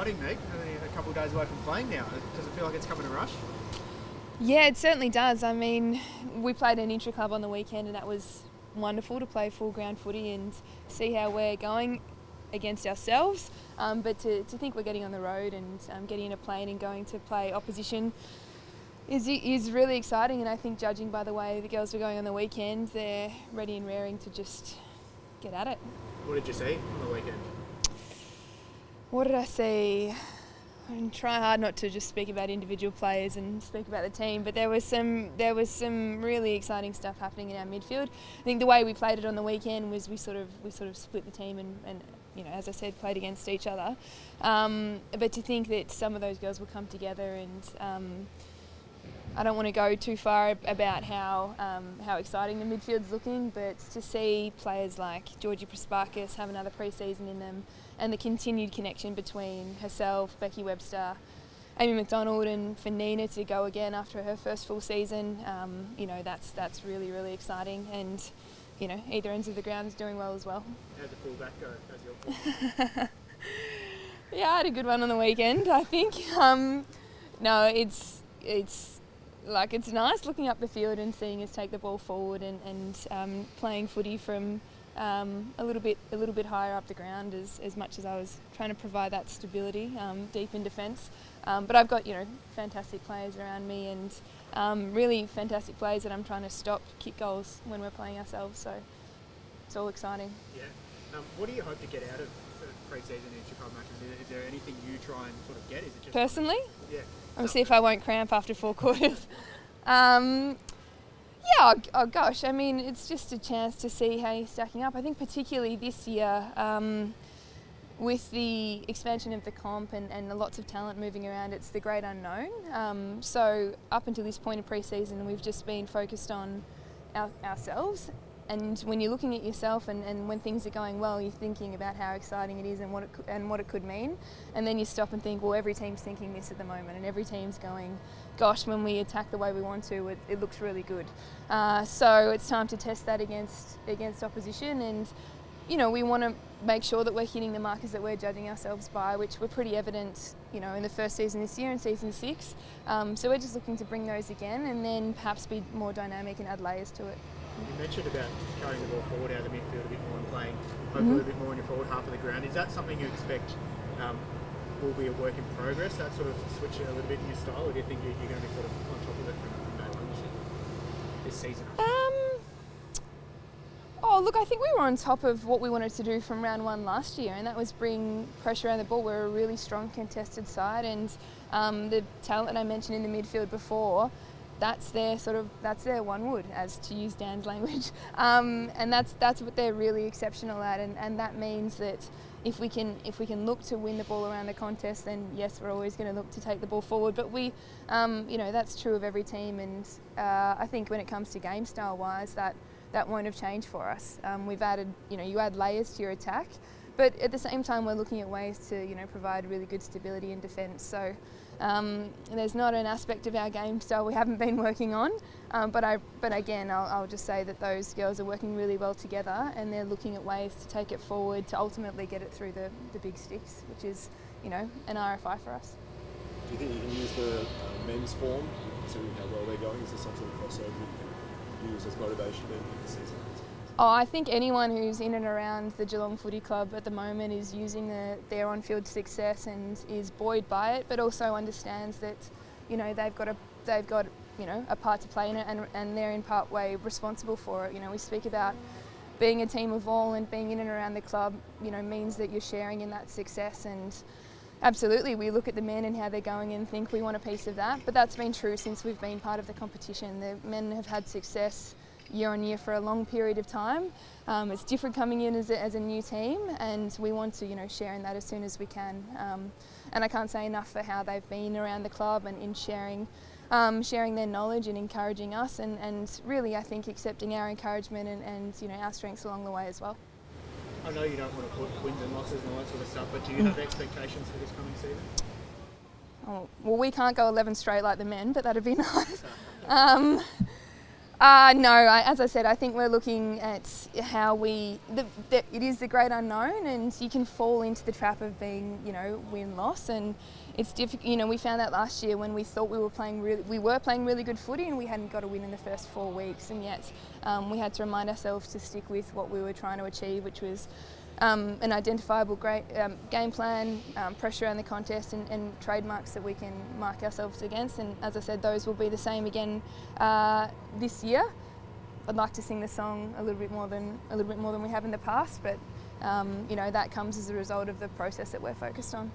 exciting, Meg. Only a couple of days away from playing now. Does it feel like it's coming in a rush? Yeah, it certainly does. I mean, we played an intra-club on the weekend and that was wonderful to play full ground footy and see how we're going against ourselves. But to think we're getting on the road and getting in a plane and going to play opposition is really exciting. And I think judging by the way the girls were going on the weekend, they're ready and raring to just get at it. What did you see on the weekend? What did I see? I try hard not to just speak about individual players and speak about the team, but there was some really exciting stuff happening in our midfield. I think the way we played it on the weekend was we sort of split the team and you know, as I said, played against each other. But to think that some of those girls will come together, and I don't want to go too far about how exciting the midfield's looking, but to see players like Georgie Prasparkas have another pre-season in them, and the continued connection between herself, Becky Webster, Amy McDonald, and for Nina to go again after her first full season, you know, that's really, really exciting. And you know, either ends of the ground is doing well as well. How'd the full back go? How's your full? Yeah, I had a good one on the weekend, I think. No, it's nice looking up the field and seeing us take the ball forward and playing footy from a little bit higher up the ground, as much as I was trying to provide that stability deep in defence. But I've got, you know, fantastic players around me and really fantastic players that I'm trying to stop kick goals when we're playing ourselves. So it's all exciting. Yeah. What do you hope to get out of pre-season intra-club matches? Is there anything you try and sort of get? Is it just personally? Yeah. I'll see if I won't cramp after 4 quarters. Yeah, oh gosh, I mean, it's just a chance to see how you're stacking up. I think particularly this year, with the expansion of the comp and lots of talent moving around, it's the great unknown. So up until this point of pre-season, we've just been focused on ourselves. And when you're looking at yourself and when things are going well, you're thinking about how exciting it is and what it could mean. And then you stop and think, well, every team's thinking this at the moment, and every team's going, gosh, when we attack the way we want to, it looks really good. So it's time to test that against opposition, and you know, we want to make sure that we're hitting the markers that we're judging ourselves by, which were pretty evident, you know, in the first season this year and season 6. So we're just looking to bring those again, and then perhaps be more dynamic and add layers to it. You mentioned about carrying the ball forward out of the midfield a bit more and playing hopefully a bit more in your forward half of the ground. Is that something you expect will be a work in progress, that sort of switch a little bit in your style, or do you think you're going to be sort of on top of it from day one this season? Oh, look, I think we were on top of what we wanted to do from round 1 last year, and that was bring pressure around the ball. We're a really strong contested side, and the talent that I mentioned in the midfield before, that's their one wood, as to use Dan's language, and that's what they're really exceptional at, and that means that if we can look to win the ball around the contest, then yes, we're always going to look to take the ball forward. But we, you know, that's true of every team, and I think when it comes to game style wise, that won't have changed for us. We've added, you know, you add layers to your attack, but at the same time we're looking at ways to, you know, provide really good stability in defence. So there's not an aspect of our game style we haven't been working on, but again, I'll just say that those girls are working really well together, and they're looking at ways to take it forward to ultimately get it through the big sticks, which is, you know, an RFI for us. Do you think you can use the men's form, considering how well they're going? Is there some sort of crossover you can use as motivation in the season? Oh, I think anyone who's in and around the Geelong Footy Club at the moment is using their on-field success and is buoyed by it, but also understands that, you know, they've got you know, a part to play in it, and they're in part way responsible for it. You know, we speak about being a team of all, and being in and around the club, you know, means that you're sharing in that success. And absolutely, we look at the men and how they're going and think we want a piece of that, but that's been true since we've been part of the competition. The men have had success year on year for a long period of time. It's different coming in as a new team, and we want to, you know, share in that as soon as we can. And I can't say enough for how they've been around the club and in sharing their knowledge and encouraging us, and really I think accepting our encouragement and you know, our strengths along the way as well. I know you don't want to put wins and losses and all that sort of stuff, but do you have expectations for this coming season? Oh, well, we can't go 11 straight like the men, but that'd be nice. As I said, I think we're looking at how it is the great unknown, and you can fall into the trap of being, win-loss, and it's difficult. We found that last year when we thought we were playing really good footy, and we hadn't got a win in the first 4 weeks, and yet we had to remind ourselves to stick with what we were trying to achieve, which was an identifiable great game plan, pressure around the contest, and trademarks that we can mark ourselves against. And as I said, those will be the same again this year. I'd like to sing the song a little bit more than we have in the past, but that comes as a result of the process that we're focused on.